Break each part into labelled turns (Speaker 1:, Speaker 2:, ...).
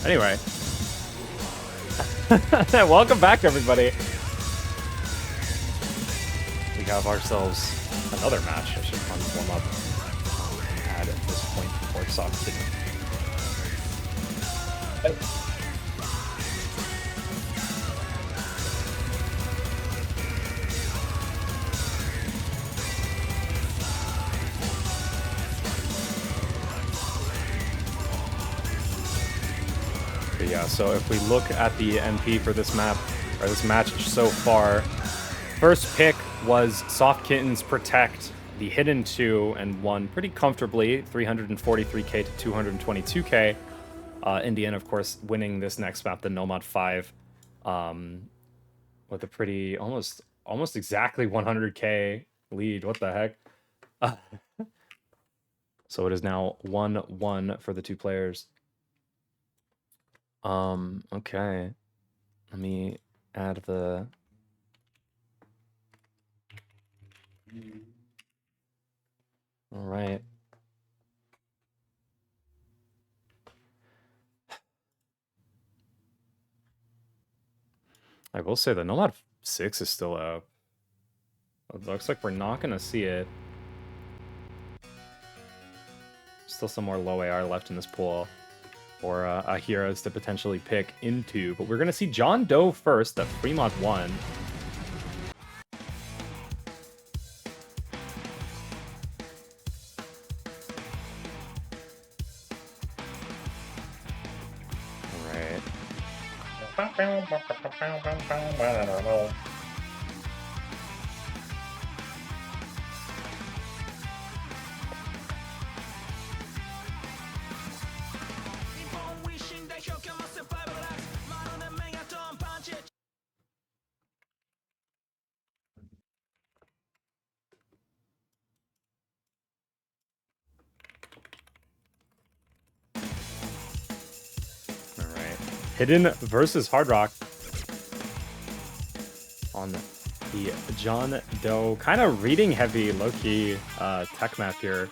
Speaker 1: Anyway. Welcome back, everybody. We have ourselves another match. I should warm up at this point before Soft Kitten. But yeah, so if we look at the MP for this map, or this match so far, first pick was Soft Kitten's Protect, the hidden 2, and won pretty comfortably, 343k to 222k. Indiana, of course, winning this next map, the Nomad 5, with a pretty, almost exactly 100k lead. What the heck? So it is now 1-1 for the two players. Okay. Let me add the... All right. I will say the Nomad 6 is still up. It looks like we're not going to see it. Still some more low AR left in this pool for heroes to potentially pick into. But we're going to see John Doe first at Fremont 1. Hidden versus Hard Rock on the John Doe, kind of reading heavy, low-key tech map here.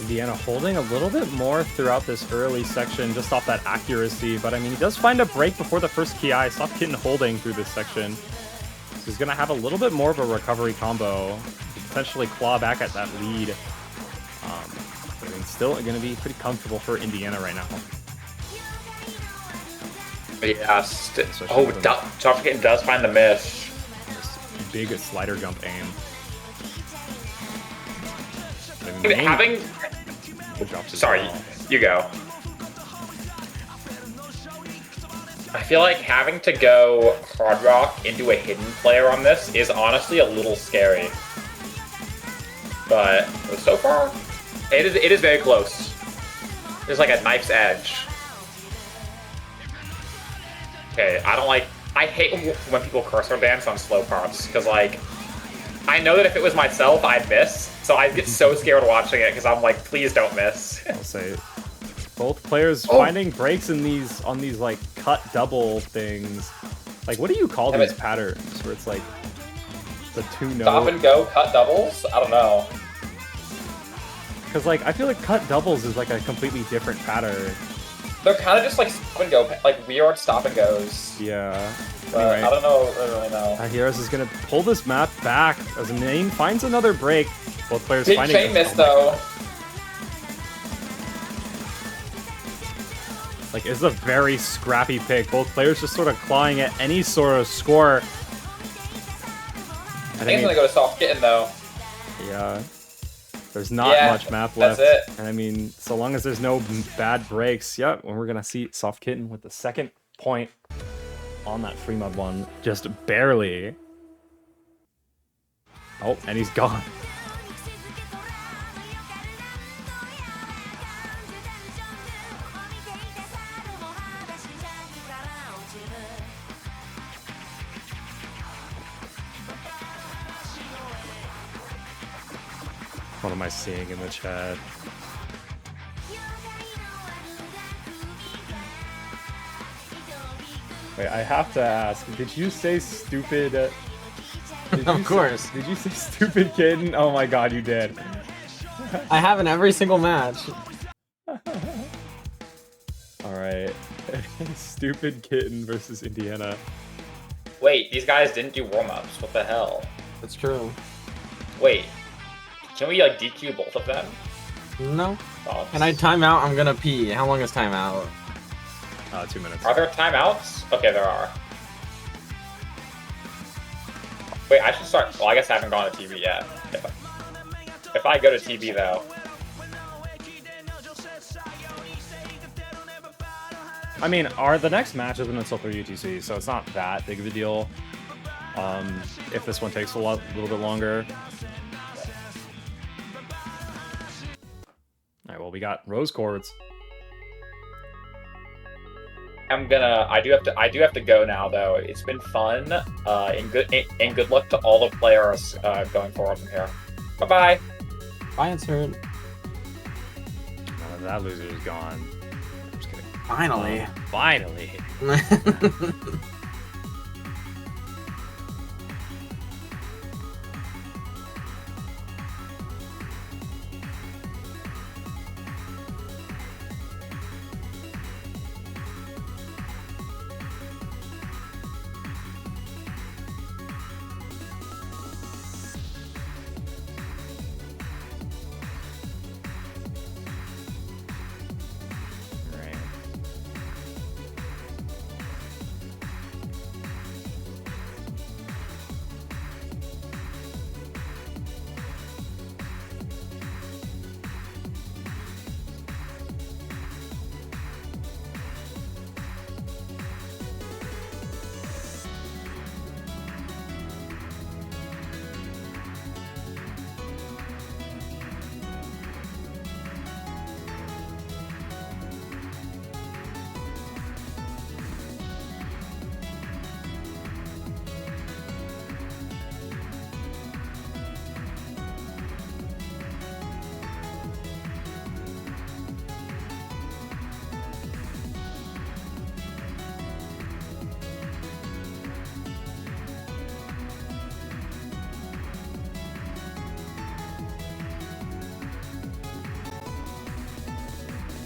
Speaker 1: Indiana holding a little bit more throughout this early section, just off that accuracy, but I mean, he does find a break before the first Ki. Soft Kitten holding through this section. So he's going to have a little bit more of a recovery combo, potentially claw back at that lead. I mean, still going to be pretty comfortable for Indiana right now.
Speaker 2: Yeah, Soft Kitten does find the miss.
Speaker 1: This big slider jump aim.
Speaker 2: Having... Sorry, you go. I feel like having to go Hard Rock into a hidden player on this is honestly a little scary. But so far, it is very close. There's like a knife's edge. Okay, I hate when people cursor dance on slow parts, because like, I know that if it was myself, I'd miss. So I get so scared watching it because I'm like, please don't miss.
Speaker 1: I'll say both players finding breaks in on these like cut double things. Like, what do you call these patterns where it's like the two note?
Speaker 2: Stop and go cut doubles? I don't know.
Speaker 1: Because like I feel like cut doubles is like a completely different pattern.
Speaker 2: They're kind of just like stop and go, like weird stop and goes.
Speaker 1: Yeah.
Speaker 2: But anyway, I don't really know.
Speaker 1: Heroes is gonna pull this map back as Main finds another break. Both players finding
Speaker 2: Big miss though.
Speaker 1: Like, it's a very scrappy pick. Both players just sort of clawing at any sort of score.
Speaker 2: I think it's gonna go to Soft Kitten though.
Speaker 1: Yeah. There's not much map left.
Speaker 2: That's it.
Speaker 1: And I mean, so long as there's no bad breaks, yeah, when we're gonna see Soft Kitten with the second point on that Fremont one, just barely. Oh, and he's gone. What am I seeing in the chat? Wait, I have to ask. Did you say stupid?
Speaker 3: Of course.
Speaker 1: Did you say stupid kitten? Oh my god, you did.
Speaker 3: I have in every single match.
Speaker 1: Alright. Stupid kitten versus Indiana.
Speaker 2: Wait, these guys didn't do warm-ups. What the hell?
Speaker 3: That's true.
Speaker 2: Wait, can we like DQ both of them?
Speaker 3: No.
Speaker 2: Thoughts?
Speaker 3: Can I time out? I'm gonna pee. How long is timeout?
Speaker 1: 2 minutes.
Speaker 2: Are there timeouts? Okay, there are. Wait, I should start. Well, I guess I haven't gone to TV yet. If I go to TV though.
Speaker 1: I mean, the next match isn't until 3 UTC, so it's not that big of a deal. If this one takes a little bit longer. Alright, well, we got rose quartz.
Speaker 2: I do have to go now though. It's been fun. And good luck to all the players going forward from here. Bye bye.
Speaker 3: Bye, insert.
Speaker 1: That loser is gone. I'm just kidding.
Speaker 3: Finally.
Speaker 1: Finally.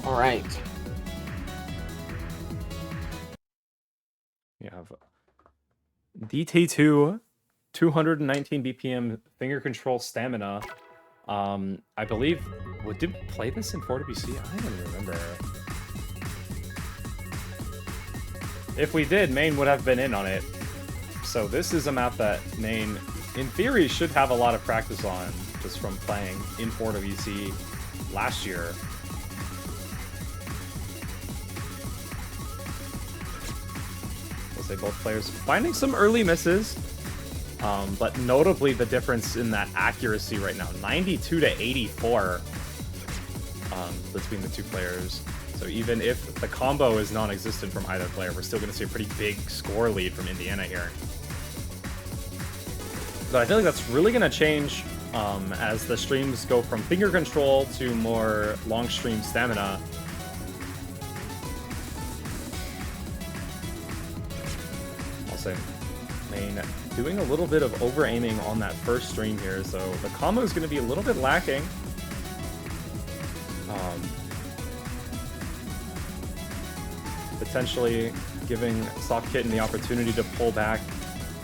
Speaker 3: All right.
Speaker 1: We have DT2, 219 BPM finger control stamina. I believe, did we play this in 4WC? I don't even remember. If we did, Maine would have been in on it. So this is a map that Maine, in theory, should have a lot of practice on, just from playing in 4WC last year. We'll say both players finding some early misses, but notably the difference in that accuracy right now, 92 to 84 between the two players. So even if the combo is non-existent from either player, we're still going to see a pretty big score lead from Indiana here. But I feel like that's really going to change as the streams go from finger control to more long stream stamina. I'll say Main doing a little bit of over-aiming on that first stream here, so the combo is going to be a little bit lacking. Potentially giving Soft Kitten the opportunity to pull back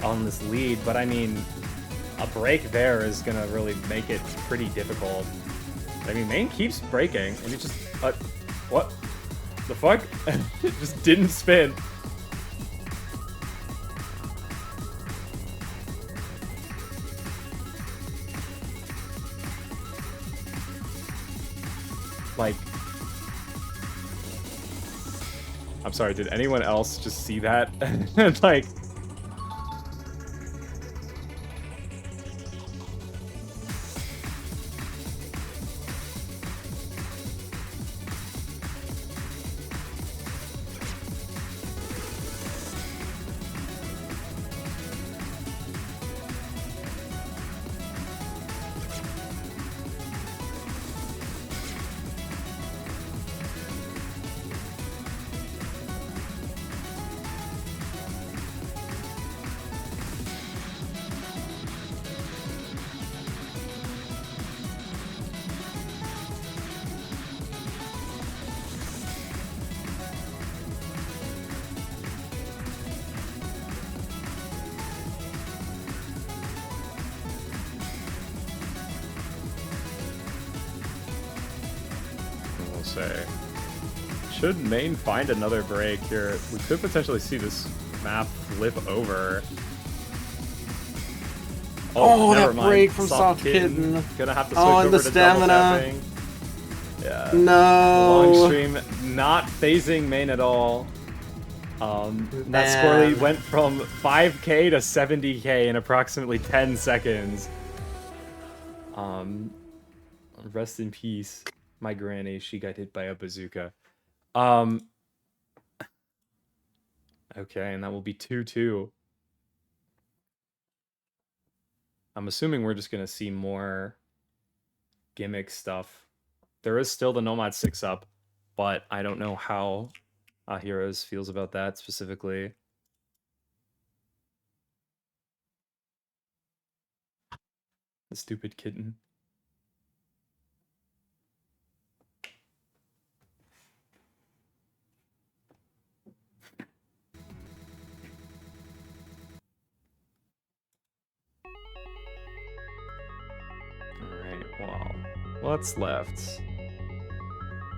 Speaker 1: on this lead, but I mean, a break there is going to really make it pretty difficult. I mean, Main keeps breaking, and he just... what? The fuck? It just didn't spin. Like... I'm sorry, did anyone else just see that? Like... say. Should main find another break here? We could potentially see this map flip over.
Speaker 3: Oh,
Speaker 1: never
Speaker 3: that
Speaker 1: mind.
Speaker 3: break from Soft Kitten.
Speaker 1: Gonna have to switch
Speaker 3: Oh, and
Speaker 1: over
Speaker 3: the
Speaker 1: to
Speaker 3: stamina.
Speaker 1: double tapping. Yeah.
Speaker 3: No.
Speaker 1: Long stream, not phasing main at all. That score lead went from 5k to 70k in approximately 10 seconds. Rest in peace, my granny. She got hit by a bazooka. Okay, and that will be 2-2. I'm assuming we're just gonna see more gimmick stuff. There is still the Nomad 6 up, but I don't know how Heroes feels about that specifically. The stupid kitten. Alright, well, what's left?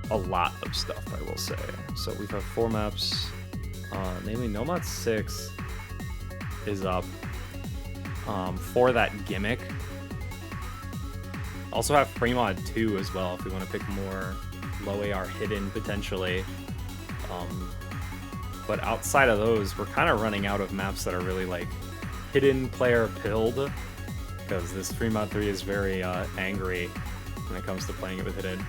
Speaker 1: A lot of stuff, I will say. So we have 4 maps, namely Nomad 6 is up for that gimmick. Also have Fremod 2 as well if we want to pick more low AR hidden potentially. But outside of those, we're kind of running out of maps that are really like hidden player pilled, because this Fremod 3 is very angry when it comes to playing it with hidden.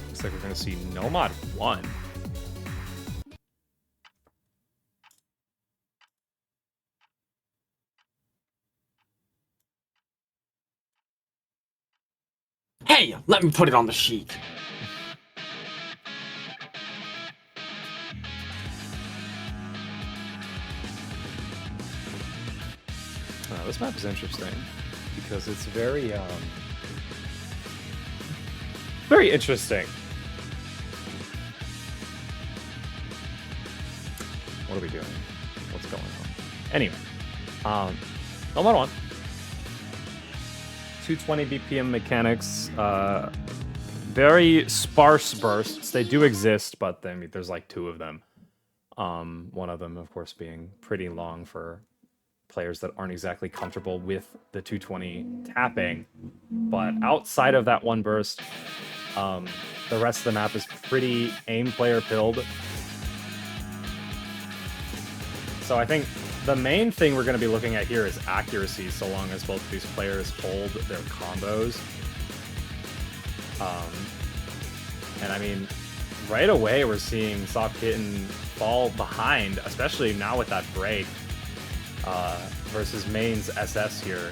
Speaker 1: Looks like we're going to see Nomad 1.
Speaker 3: Hey, let me put it on the sheet.
Speaker 1: This map is interesting because it's very very interesting. What are we doing? What's going on? Anyway, Nomad 1. 220 BPM mechanics, very sparse bursts. They do exist, but I mean, there's like 2 of them. One of them, of course, being pretty long for players that aren't exactly comfortable with the 220 tapping. But outside of that one burst, the rest of the map is pretty aim player pilled. So I think the main thing we're going to be looking at here is accuracy, so long as both of these players hold their combos. And I mean, right away we're seeing Soft Kitten fall behind, especially now with that break, versus main's SS here.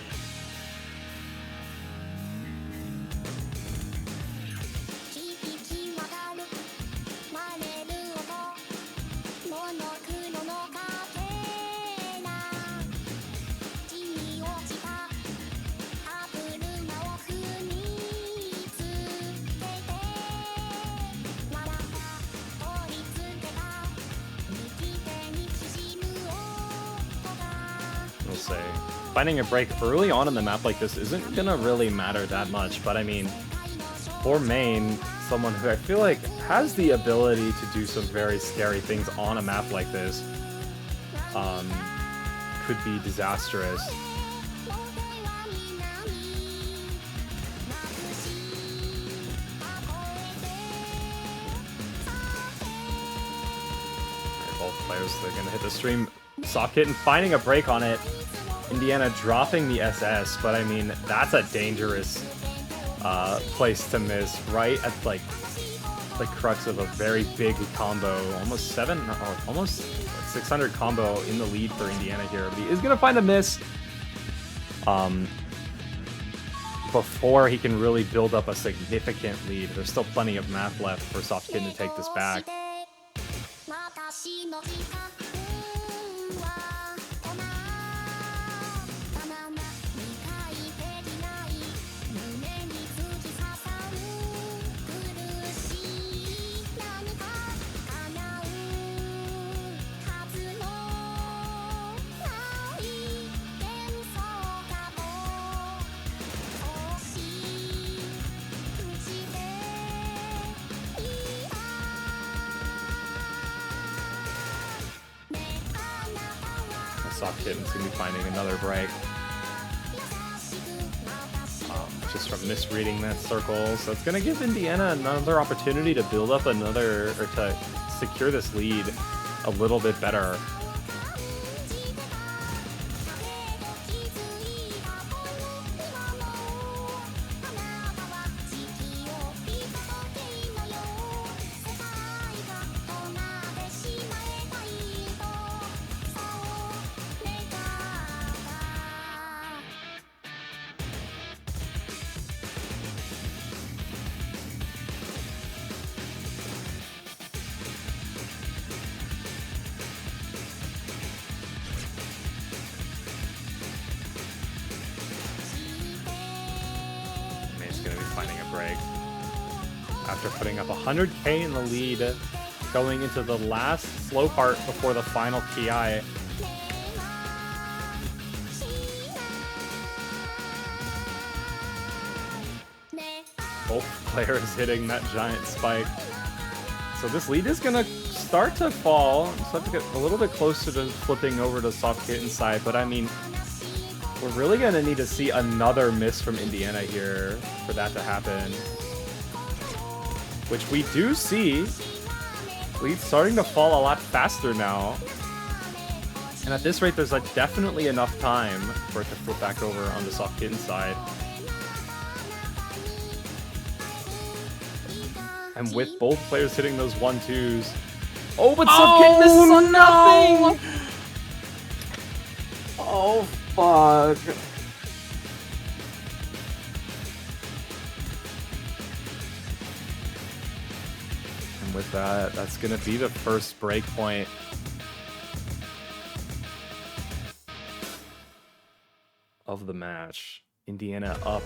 Speaker 1: Finding a break early on in the map like this isn't gonna really matter that much, but I mean, for main, someone who I feel like has the ability to do some very scary things on a map like this, could be disastrous. Both players, they're gonna hit the stream. Soft Kitten finding a break on it. Indiana dropping the SS, but I mean, that's a dangerous place to miss, right at like the crux of a very big combo. Almost 600 combo in the lead for Indiana here. But he is gonna find a miss before he can really build up a significant lead. There's still plenty of map left for Soft Kitten to take this back. Soft Kitten's gonna be finding another break. Just from misreading that circle. So it's gonna give Indiana another opportunity to build up another, or to secure this lead a little bit better. Finding a break after putting up 100k in the lead, going into the last slow part before the final PI. Both players hitting that giant spike. So this lead is gonna start to fall. So have to get a little bit closer to flipping over to Soft Kitten side, but I mean, we're really going to need to see another miss from Indiana here for that to happen. Which we do see. Lead's starting to fall a lot faster now. And at this rate, there's like definitely enough time for it to flip back over on the Soft Kitten side. And with both players hitting those 1-2s. Oh, but Soft Kitten misses on nothing!
Speaker 3: Oh, fuck.
Speaker 1: And with that, that's going to be the first break point. Of the match. Indiana up.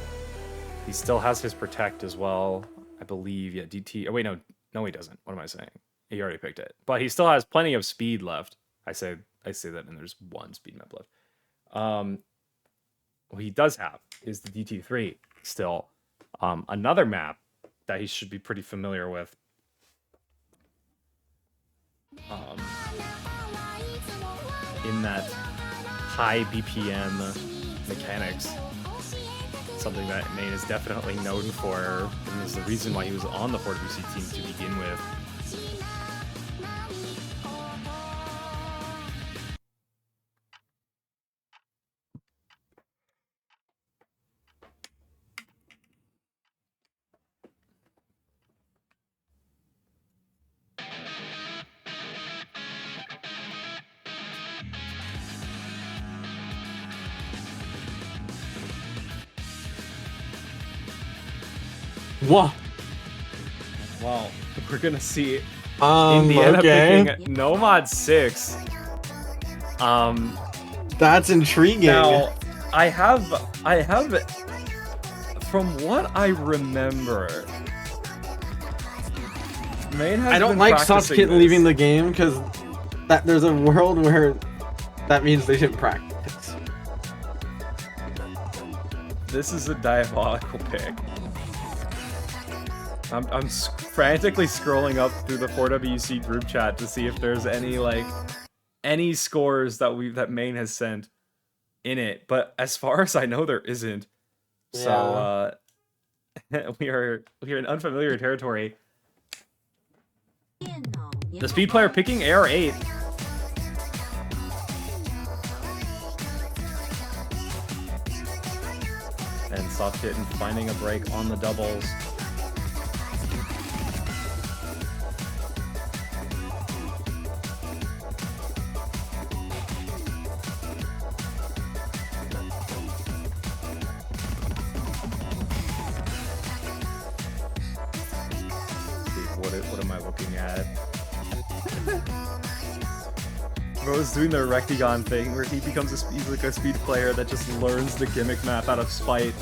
Speaker 1: He still has his protect as well, I believe. Yeah, DT. Oh, wait, no. No, he doesn't. What am I saying? He already picked it. But he still has plenty of speed left. I say that, and there's one speed map left. What he does have is the DT3 still. Another map that he should be pretty familiar with. In that high BPM mechanics. Something that Maine is definitely known for, and is the reason why he was on the 4WC team to begin with.
Speaker 3: What?
Speaker 1: Well, we're gonna see Indiana picking Nomad 6.
Speaker 3: That's intriguing.
Speaker 1: Now, I have, from what I remember, Maine has
Speaker 3: I don't
Speaker 1: been
Speaker 3: like Soft
Speaker 1: practicing
Speaker 3: Kitten
Speaker 1: this.
Speaker 3: leaving the game because there's a world where that means they shouldn't practice.
Speaker 1: This is a diabolical pick. I'm frantically scrolling up through the 4WC group chat to see if there's any scores that Maine has sent in it, but as far as I know, there isn't. So we are in unfamiliar territory. The speed player picking AR8. And Soft Kitten finding a break on the doubles. What am I looking at? Bro's doing the Rectagon thing where he becomes he's like a speed player that just learns the gimmick map out of spite.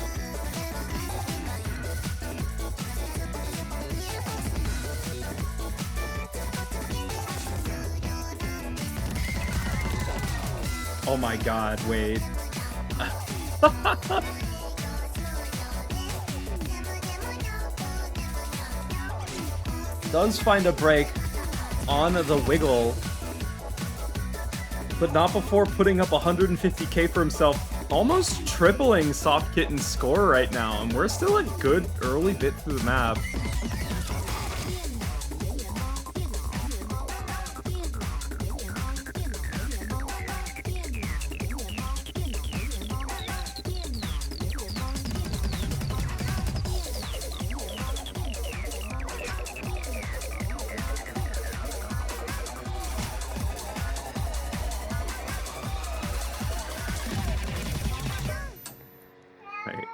Speaker 1: Oh my god, Wade. Does find a break on the wiggle. but not before putting up 150k for himself, almost tripling Soft Kitten's score right now, and we're still a good early bit through the map. Right.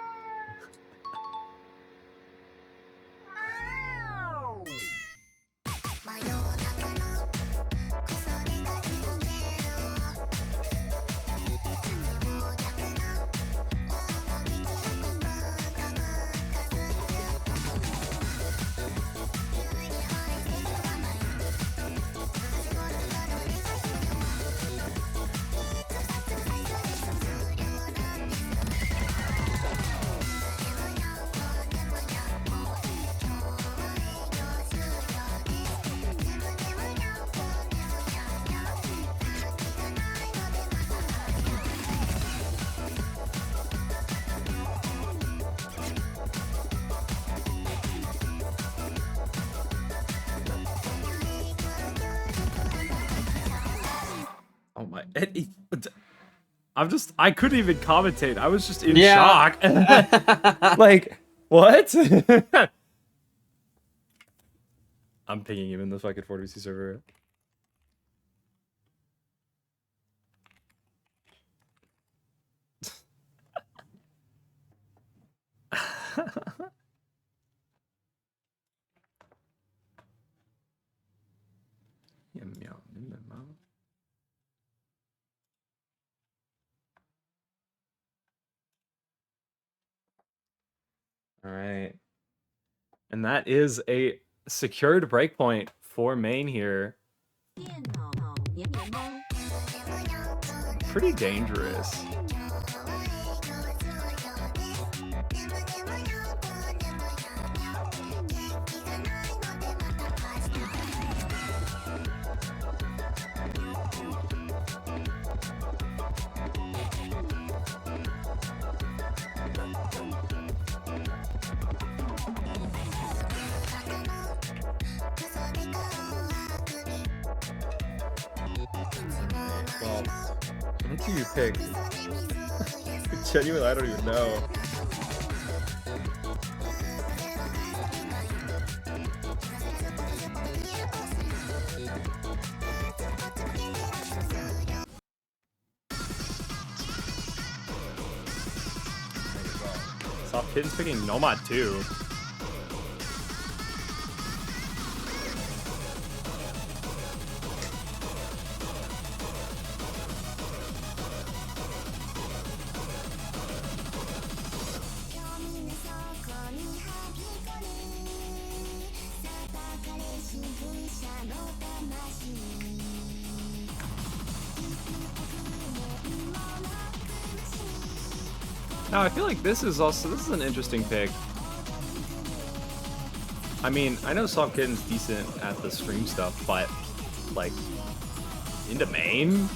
Speaker 1: Oh my! I couldn't even commentate. I was just in shock. Like, what? I'm pinging him in the fucking 4VC server. All right. And that is a secured breakpoint for main here. Pretty dangerous. Well, what do you pick? Genuinely, I don't even know. Soft Kitten's picking Nomad too. Now I feel like this is an interesting pick. I mean, I know Soft Kitten's decent at the stream stuff, but like into main?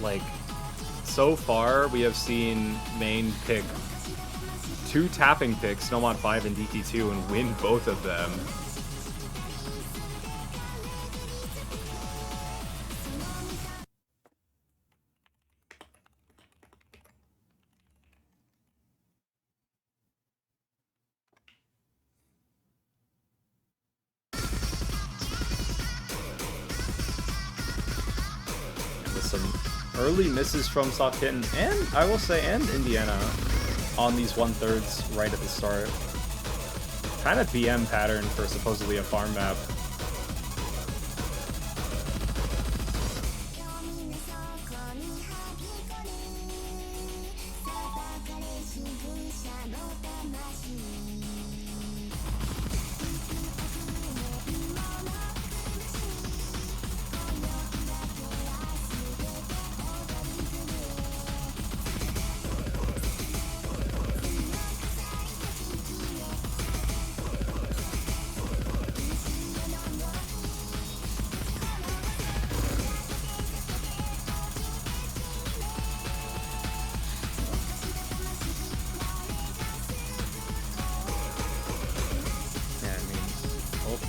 Speaker 1: Like so far we have seen main pick 2 tapping picks, Snowmon 5 and DT2, and win both of them. Some early misses from Soft Kitten, and I will say, and Indiana on these 1/3s right at the start. Kind of BM pattern for supposedly a farm map.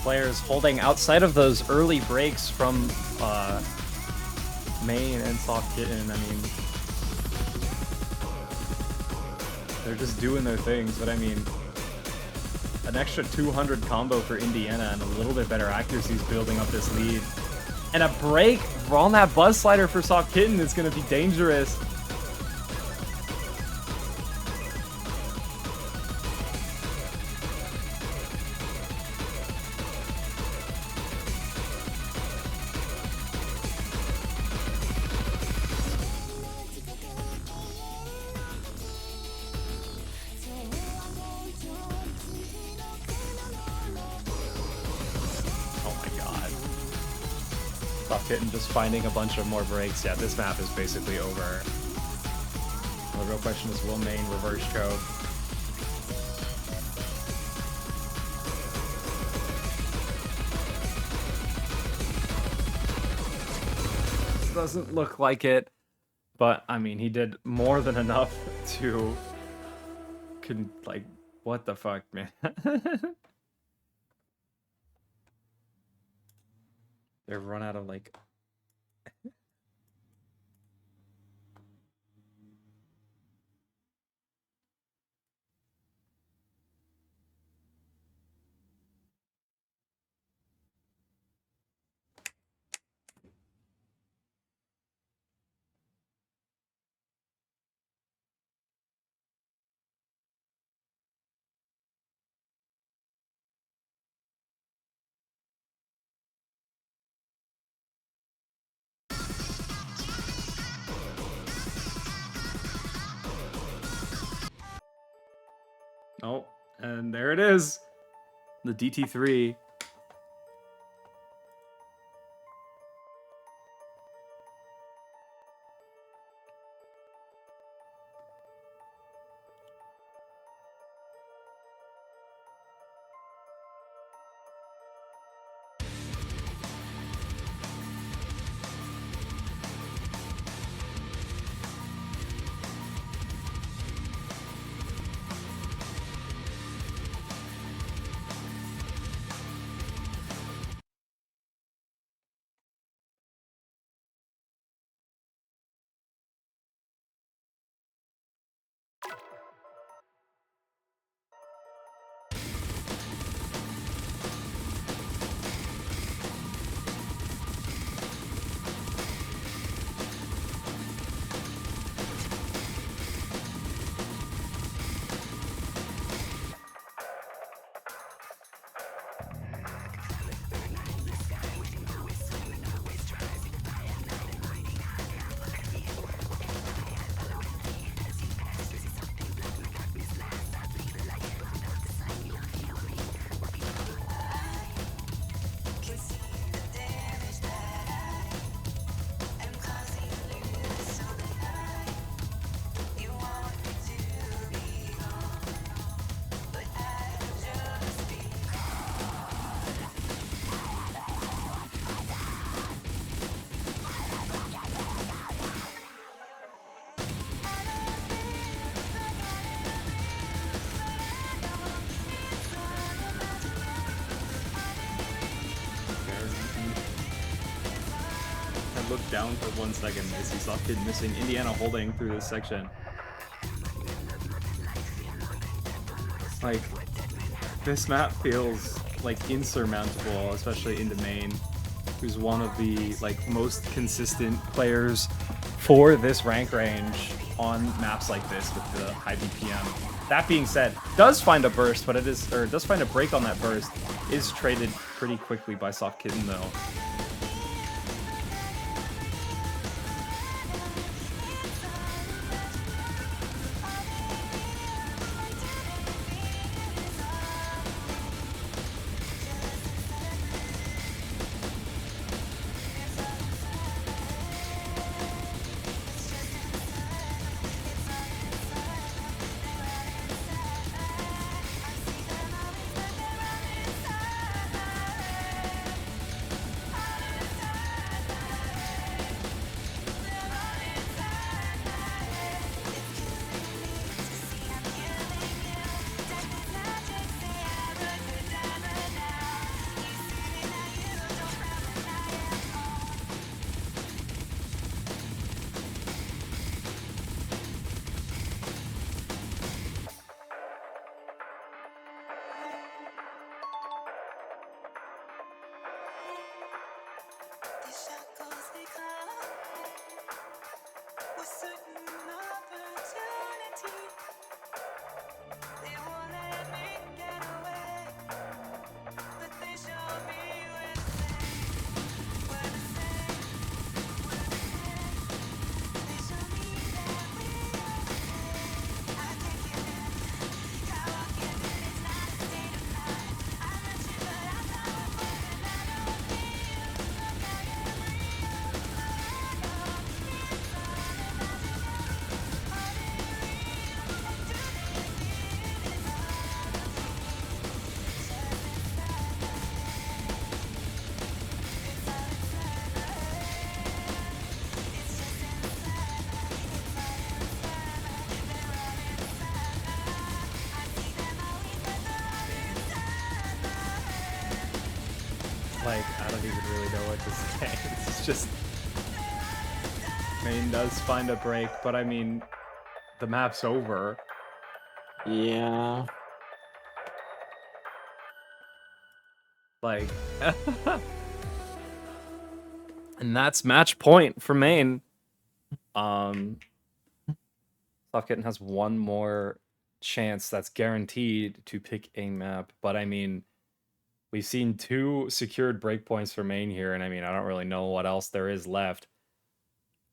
Speaker 1: players holding outside of those early breaks from Main and Soft Kitten. I mean, they're just doing their things, but I mean, an extra 200 combo for Indiana and a little bit better accuracy is building up this lead. And a break on that Buzz Slider for Soft Kitten is going to be dangerous. And just finding a bunch of more breaks. Yeah, this map is basically over. The real question is, will Main reverse choke? Doesn't look like it, but I mean, he did more than enough to... like, what the fuck, man? They've run out of, like... Oh, and there it is. The DT3. Look down for 1 second as he saw Kid missing. Indiana holding through this section. Like, this map feels like insurmountable, especially into Main, who's one of the like most consistent players for this rank range on maps like this with the high BPM. That being said, does find a burst, but does find a break on that burst. Is traded pretty quickly by Soft Kitten though. Like, I don't even really know what to say. It's just... Main does find a break, but I mean, the map's over.
Speaker 3: Yeah.
Speaker 1: Like... And that's match point for Main. Soft Kitten has one more chance that's guaranteed to pick a map, but I mean... We've seen 2 secured breakpoints for Main here, and I mean, I don't really know what else there is left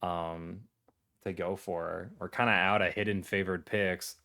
Speaker 1: to go for. We're kind of out of hidden favored picks.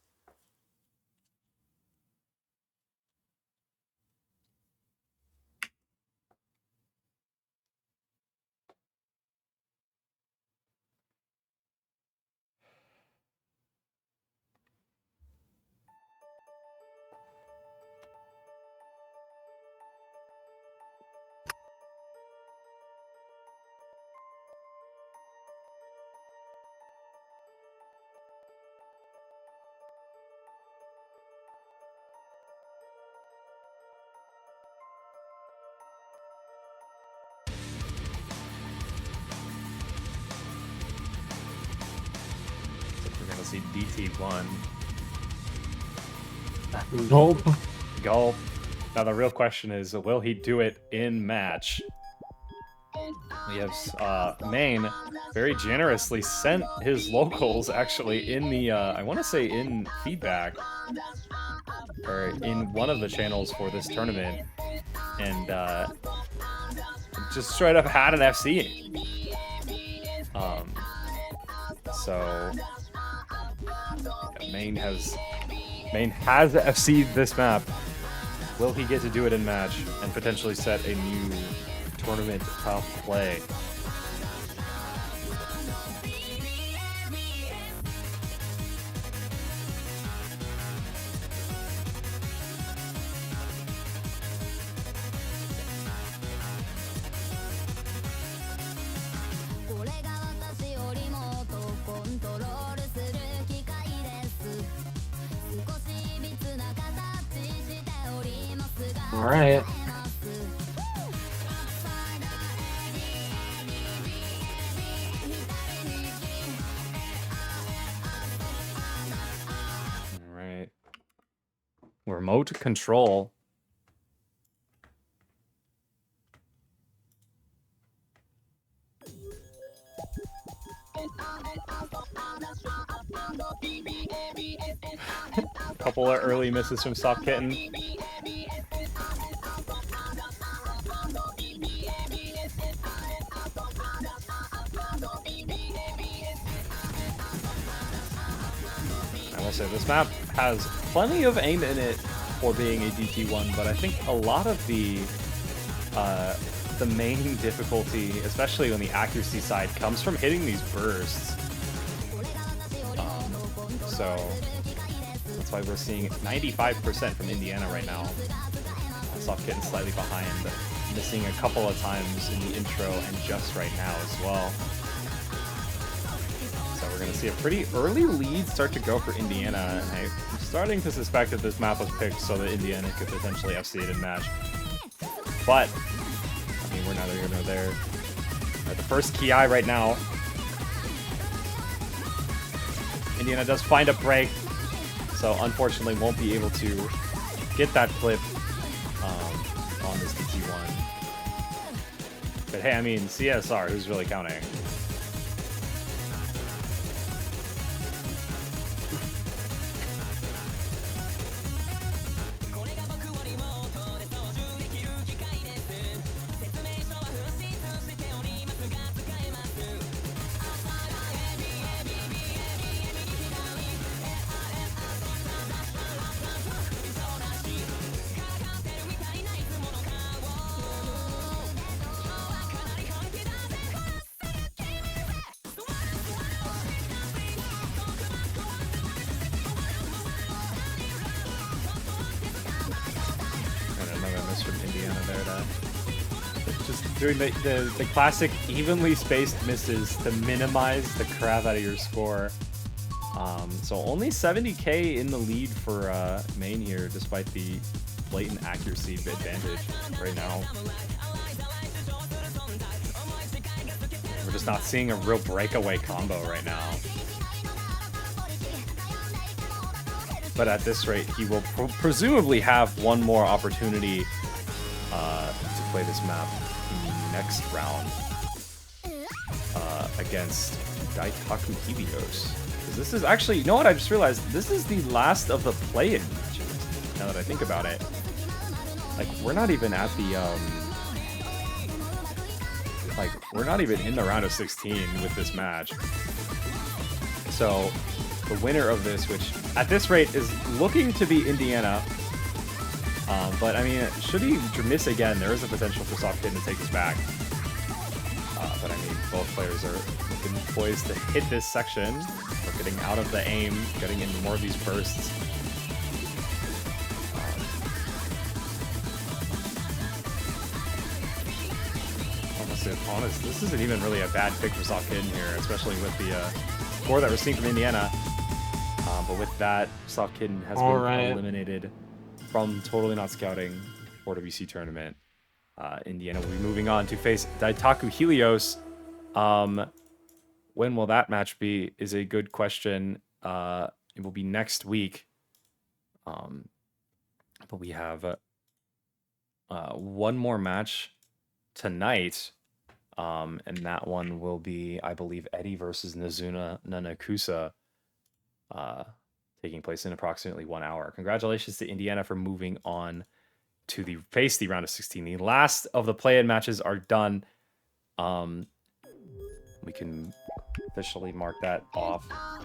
Speaker 1: We're going to see DT1.
Speaker 3: Gulp.
Speaker 1: Gulp. Now the real question is, will he do it in match? We have Main very generously sent his locals actually in the, I want to say in feedback, or in one of the channels for this tournament, and just straight up had an FC. So yeah, Main has FC'd this map. Will he get to do it in match and potentially set a new tournament top play?
Speaker 3: All right.
Speaker 1: All right. Remote control. Couple of early misses from Soft Kitten. I will say this map has plenty of aim in it for being a DT1, but I think a lot of the main difficulty, especially on the accuracy side, comes from hitting these bursts. So that's why we're seeing 95% from Indiana right now. Soft Kitten slightly behind, missing a couple of times in the intro and just right now as well. So we're going to see a pretty early lead start to go for Indiana, and I'm starting to suspect that this map was picked so that Indiana could potentially FC it in match. But, I mean, we're neither here nor there. At the first Ki right now. Indiana does find a break, so unfortunately won't be able to get that clip on this DT1. But hey, I mean, CSR, who's really counting? From Indiana there to just doing the classic evenly spaced misses to minimize the crap out of your score. So only 70k in the lead for main here, despite the blatant accuracy advantage right now. We're just not seeing a real breakaway combo right now. But at this rate, he will presumably have one more opportunity to play this map in the next round against Daitaku Helios. Because this is actually, you know what? I just realized this is the last of the play-in matches. Now that I think about it, like we're not even at the like we're not even in the round of 16 with this match. So the winner of this, which at this rate is looking to be Indiana. But I mean, should he miss again, there is a potential for Soft Kitten to take this back. But I mean, both players are looking poised to hit this section. They're getting out of the aim, getting into more of these bursts. Honest, this isn't even really a bad pick for Soft Kitten here, especially with the score that we're seeing from Indiana. But with that, Soft Kitten has been eliminated from Totally Not Scouting for WC tournament. Indiana will be moving on to face Daitaku Helios. When will that match be is a good question. It will be next week. But we have one more match tonight. And that one will be, I believe, Eddie versus Nazuna Nanakusa, taking place in approximately 1 hour. Congratulations to Indiana for moving on to face the round of 16. The last of the play-in matches are done. We can officially mark that off. I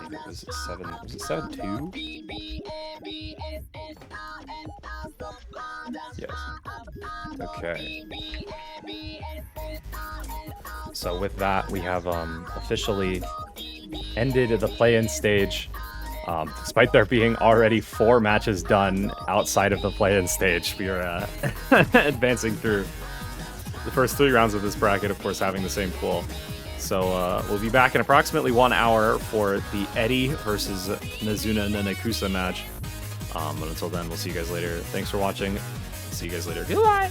Speaker 1: think it was 7. Was it 7-2? Yes. Okay. So with that, we have officially ended the play-in stage. Despite there being already 4 matches done outside of the play-in stage, we are advancing through the first 3 rounds of this bracket, of course, having the same pool. So we'll be back in approximately 1 hour for the Eddie versus Nazuna Nanakusa match. But until then, we'll see you guys later. Thanks for watching. See you guys later. Goodbye!